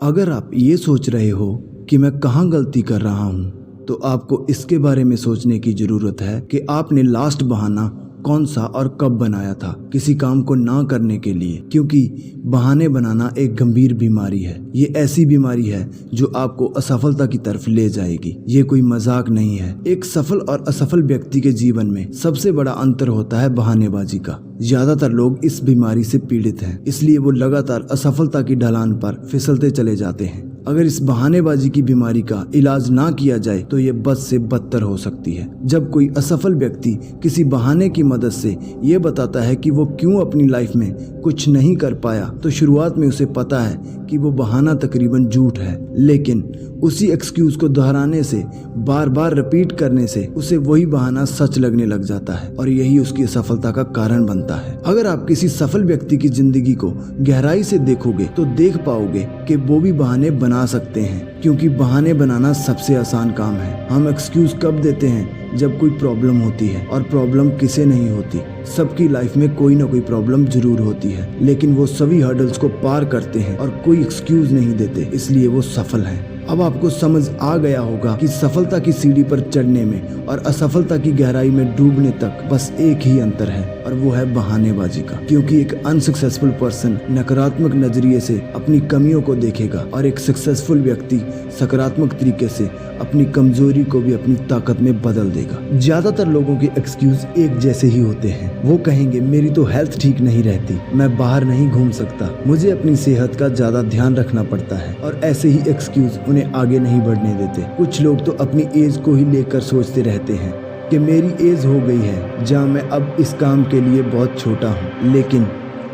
अगर आप ये सोच रहे हो कि मैं कहाँ गलती कर रहा हूँ, तो आपको इसके बारे में सोचने की ज़रूरत है कि आपने लास्ट बहाना कौन सा और कब बनाया था किसी काम को ना करने के लिए। क्योंकि बहाने बनाना एक गंभीर बीमारी है। ये ऐसी बीमारी है जो आपको असफलता की तरफ ले जाएगी। ये कोई मजाक नहीं है। एक सफल और असफल व्यक्ति के जीवन में सबसे बड़ा अंतर होता है बहानेबाजी का। ज्यादातर लोग इस बीमारी से पीड़ित हैं, इसलिए वो लगातार असफलता की ढलान पर फिसलते चले जाते हैं। अगर इस बहानेबाजी की बीमारी का इलाज ना किया जाए तो ये बद से बदतर हो सकती है। जब कोई असफल व्यक्ति किसी बहाने की मदद से ये बताता है कि वो क्यों अपनी लाइफ में कुछ नहीं कर पाया, तो शुरुआत में उसे पता है कि वो बहाना तकरीबन झूठ है, लेकिन उसी एक्सक्यूज को दोहराने से, बार बार रिपीट करने से उसे वही बहाना सच लगने लग जाता है और यही उसकी असफलता का कारण बनता है। अगर आप किसी सफल व्यक्ति की जिंदगी को गहराई से देखोगे तो देख पाओगे कि वो भी बहाने बना सकते हैं, क्योंकि बहाने बनाना सबसे आसान काम है। हम एक्सक्यूज कब देते हैं? जब कोई प्रॉब्लम होती है, और प्रॉब्लम किसे नहीं होती। सबकी लाइफ में कोई ना कोई प्रॉब्लम जरूर होती है, लेकिन वो सभी हर्डल्स को पार करते हैं और कोई एक्सक्यूज नहीं देते, इसलिए वो सफल हैं। अब आपको समझ आ गया होगा कि सफलता की सीढ़ी पर चढ़ने में और असफलता की गहराई में डूबने तक बस एक ही अंतर है, और वो है बहानेबाजी का। क्योंकि एक अनसक्सेसफुल पर्सन नकारात्मक नजरिए से अपनी कमियों को देखेगा और एक सक्सेसफुल व्यक्ति सकारात्मक तरीके से अपनी कमजोरी को भी अपनी ताकत में बदल देगा। ज्यादातर लोगों के एक्सक्यूज एक जैसे ही होते हैं। वो कहेंगे मेरी तो हेल्थ ठीक नहीं रहती, मैं बाहर नहीं घूम सकता, मुझे अपनी सेहत का ज्यादा ध्यान रखना पड़ता है, और ऐसे ही एक्सक्यूज उन्हें आगे नहीं बढ़ने देते। कुछ लोग तो अपनी एज को ही लेकर सोचते रहते हैं कि मेरी एज हो गई है, जहाँ मैं अब इस काम के लिए बहुत छोटा हूँ। लेकिन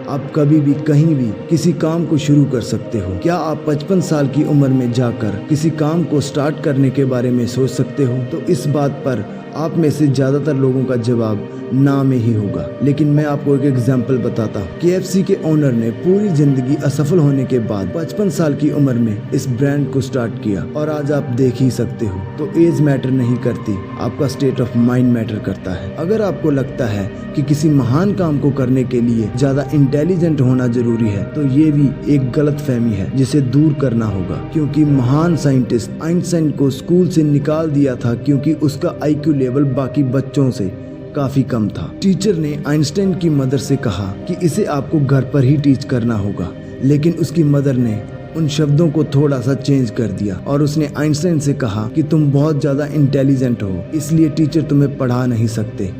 आप कभी भी कहीं भी किसी काम को शुरू कर सकते हो। क्या आप 55 साल की उम्र में जाकर किसी काम को स्टार्ट करने के बारे में सोच सकते हो? तो इस बात पर आप में से ज्यादातर लोगों का जवाब ना में ही होगा। लेकिन मैं आपको एक एग्जाम्पल बताता हूँ। KFC के ओनर ने पूरी जिंदगी असफल होने के बाद 55 साल की उम्र में इस ब्रांड को स्टार्ट किया, और आज आप देख ही सकते हो। तो एज मैटर नहीं करती, आपका स्टेट ऑफ माइंड मैटर करता है। अगर आपको लगता है कि किसी महान काम को करने के लिए ज्यादा इंटेलिजेंट होना जरूरी है, तो ये भी एक गलत फहमी है जिसे दूर करना होगा। क्योंकि महान साइंटिस्ट आइंस्टाइन को स्कूल से निकाल दिया था क्योंकि उसका IQ लेवल बाकी बच्चों से काफी कम था। टीचर ने आइंस्टाइन की मदर से कहा कि इसे आपको घर पर ही टीच करना होगा, लेकिन उसकी मदर ने उन शब्दों को थोड़ा सा चेंज कर दिया और उसने आइंस्टाइन से कहा कि तुम बहुत ज्यादा इंटेलिजेंट हो, इसलिए टीचर तुम्हें पढ़ा नहीं सकते।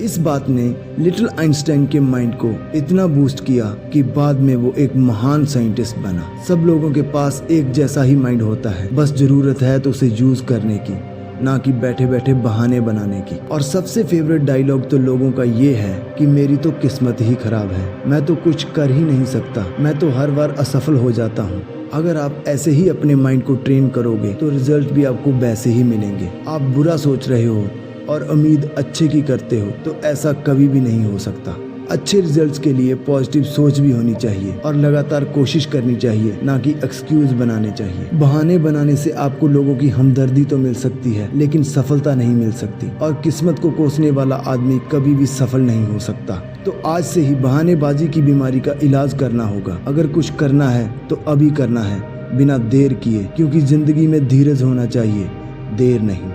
इस बात ने लिटिल आइंस्टाइन के माइंड को इतना बूस्ट किया कि बाद में वो एक महान साइंटिस्ट बना। सब लोगों के पास एक जैसा ही माइंड होता है, बस जरूरत है तो उसे यूज करने की, ना कि बैठे बैठे बहाने बनाने की। और सबसे फेवरेट डायलॉग तो लोगों का ये है कि मेरी तो किस्मत ही खराब है, मैं तो कुछ कर ही नहीं सकता, मैं तो हर बार असफल हो जाता हूँ। अगर आप ऐसे ही अपने माइंड को ट्रेन करोगे तो रिजल्ट भी आपको वैसे ही मिलेंगे। आप बुरा सोच रहे हो और उम्मीद अच्छे की करते हो, तो ऐसा कभी भी नहीं हो सकता। अच्छे रिजल्ट्स के लिए पॉजिटिव सोच भी होनी चाहिए और लगातार कोशिश करनी चाहिए, ना कि एक्सक्यूज बनाने चाहिए। बहाने बनाने से आपको लोगों की हमदर्दी तो मिल सकती है, लेकिन सफलता नहीं मिल सकती, और किस्मत को कोसने वाला आदमी कभी भी सफल नहीं हो सकता। तो आज से ही बहानेबाजी की बीमारी का इलाज करना होगा। अगर कुछ करना है तो अभी करना है, बिना देर किए, क्योंकि जिंदगी में धीरज होना चाहिए, देर नहीं।